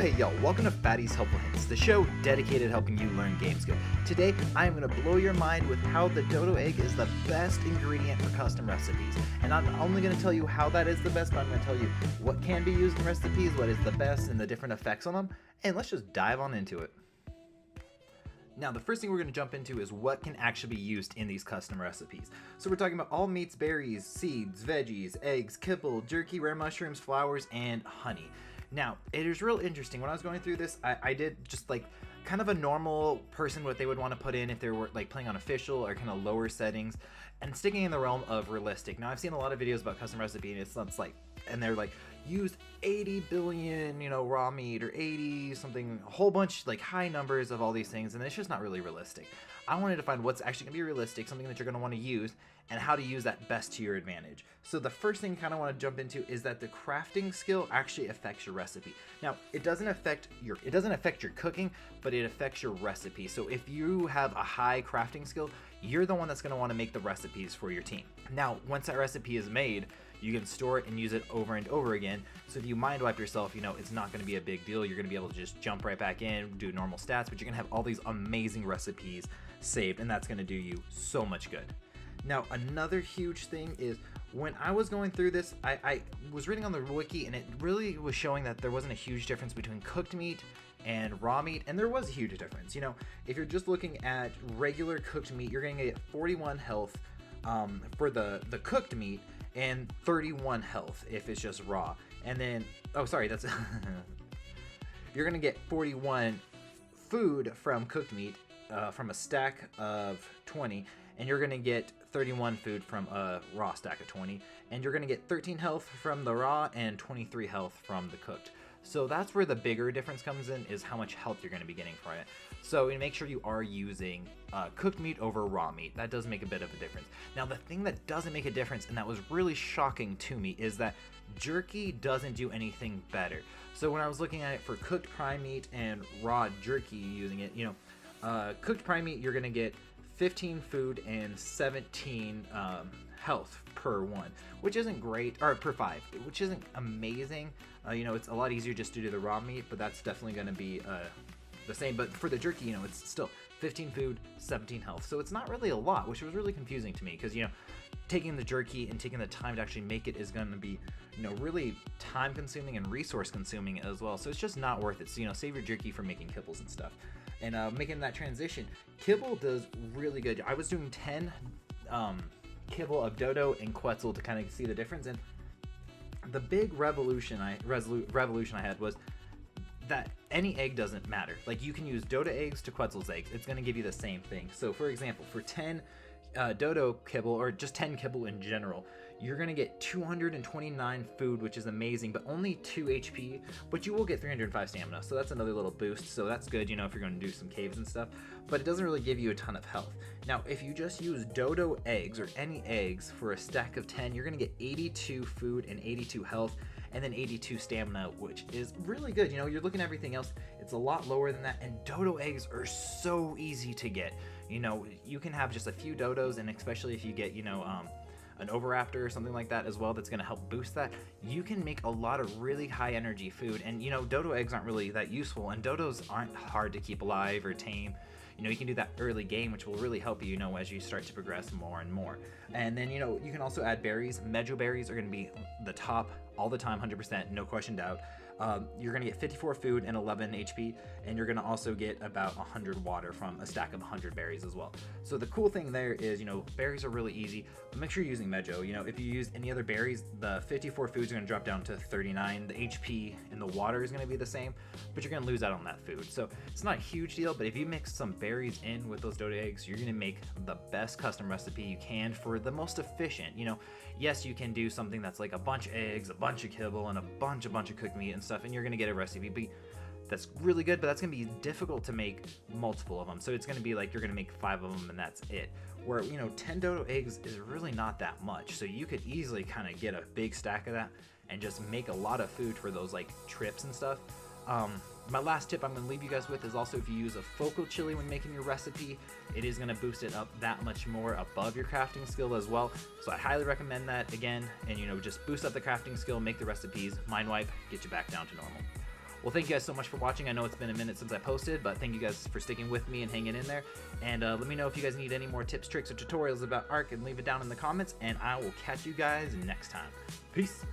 hey yo, welcome to Fatty's Helpful Hints, the show dedicated to helping you learn game skill. Today, I am going to blow your mind with how the Dodo egg is the best ingredient for custom recipes. And I'm only going to tell you how that is the best, but I'm going to tell you what can be used in recipes, what is the best, and the different effects on them. And let's just dive on into it. Now, the first thing we're going to jump into is what can actually be used in these custom recipes. So we're talking about all meats, berries, seeds, veggies, eggs, kibble, jerky, rare mushrooms, flowers, and honey. Now, it is real interesting. When I was going through this, I did just like kind of a normal person what they would want to put in if they were like playing on official or kind of lower settings and sticking in the realm of realistic. Now, I've seen a lot of videos about custom recipe and it's like, and they're like, use 80 billion, raw meat or 80 something, a whole bunch, like high numbers of all these things, and it's just not really realistic. I wanted to find what's actually gonna be realistic, something that you're gonna want to use, and how to use that best to your advantage. So the first thing you kind of want to jump into is that the crafting skill actually affects your recipe. Now, it doesn't affect your cooking, but it affects your recipe. So if you have a high crafting skill, you're the one that's going to want to make the recipes for your team. Now, once that recipe is made, you can store it and use it over and over again. So if you mind wipe yourself, it's not going to be a big deal. You're going to be able to just jump right back in, do normal stats, but you're going to have all these amazing recipes saved, and that's going to do you so much good. Now, another huge thing is when I was going through this, I was reading on the wiki, and it really was showing that there wasn't a huge difference between cooked meat and raw meat, and there was a huge difference. If you're just looking at regular cooked meat, you're going to get 41 health for the cooked meat and 31 health if it's just raw. And then, that's you're going to get 41 food from cooked meat from a stack of 20, and you're going to get 31 food from a raw stack of 20, and you're going to get 13 health from the raw and 23 health from the cooked. So that's where the bigger difference comes in, is how much health you're going to be getting from it. So make sure you are using cooked meat over raw meat. That does make a bit of a difference. Now, the thing that doesn't make a difference, and that was really shocking to me, is that jerky doesn't do anything better. So when I was looking at it for cooked prime meat and raw jerky using it, cooked prime meat, you're going to get 15 food and 17 health per one, which isn't great, or per 5, which isn't amazing. It's a lot easier just to do the raw meat, but that's definitely going to be the same. But for the jerky, it's still 15 food, 17 health. So it's not really a lot, which was really confusing to me because, taking the jerky and taking the time to actually make it is going to be, really time consuming and resource consuming as well. So it's just not worth it. So, save your jerky for making kibbles and stuff. And making that transition, kibble does really good. I was doing 10 kibble of Dodo and Quetzal to kind of see the difference. And the big revolution I had was that any egg doesn't matter. Like, you can use Dodo eggs to Quetzal's eggs. It's going to give you the same thing. So, for example, for 10 Dodo kibble, or just 10 kibble in general, you're going to get 229 food, which is amazing, but only 2 HP, but you will get 305 stamina, so that's another little boost. So that's good, if you're going to do some caves and stuff, but it doesn't really give you a ton of health. Now, if you just use Dodo eggs or any eggs for a stack of 10, you're going to get 82 food and 82 health, and then 82 stamina, which is really good. You're looking at everything else, it's a lot lower than that, and Dodo eggs are so easy to get. You can have just a few Dodos, and especially if you get, an Overraptor or something like that as well, that's going to help boost that, you can make a lot of really high energy food. And Dodo eggs aren't really that useful, and Dodos aren't hard to keep alive or tame. You can do that early game, which will really help you, as you start to progress more and more. And then, you can also add berries. Mejo berries are going to be the top all the time, 100%, no question doubt. You're going to get 54 food and 11 HP, and you're going to also get about 100 water from a stack of 100 berries as well. So the cool thing there is, berries are really easy, but make sure you're using Mejo. If you use any other berries, the 54 foods are going to drop down to 39. The HP and the water is going to be the same, but you're going to lose out on that food. So it's not a huge deal, but if you mix some berries in with those Dodo eggs, you're going to make the best custom recipe you can for the most efficient. Yes, you can do something that's like a bunch of eggs, a bunch of kibble, and a bunch of cooked meat and stuff, and you're going to get a recipe that's really good, but that's going to be difficult to make multiple of them. So it's going to be like you're going to make 5 of them and that's it. Where, 10 Dodo eggs is really not that much. So you could easily kind of get a big stack of that and just make a lot of food for those like trips and stuff. My last tip I'm going to leave you guys with is also, if you use a focal chili when making your recipe, it is going to boost it up that much more above your crafting skill as well. So I highly recommend that again, and just boost up the crafting skill, make the recipes, mind wipe, get you back down to normal. Well, thank you guys so much for watching. I know it's been a minute since I posted, but thank you guys for sticking with me and hanging in there. And let me know if you guys need any more tips, tricks, or tutorials about Ark, and leave it down in the comments, and I will catch you guys next time. Peace.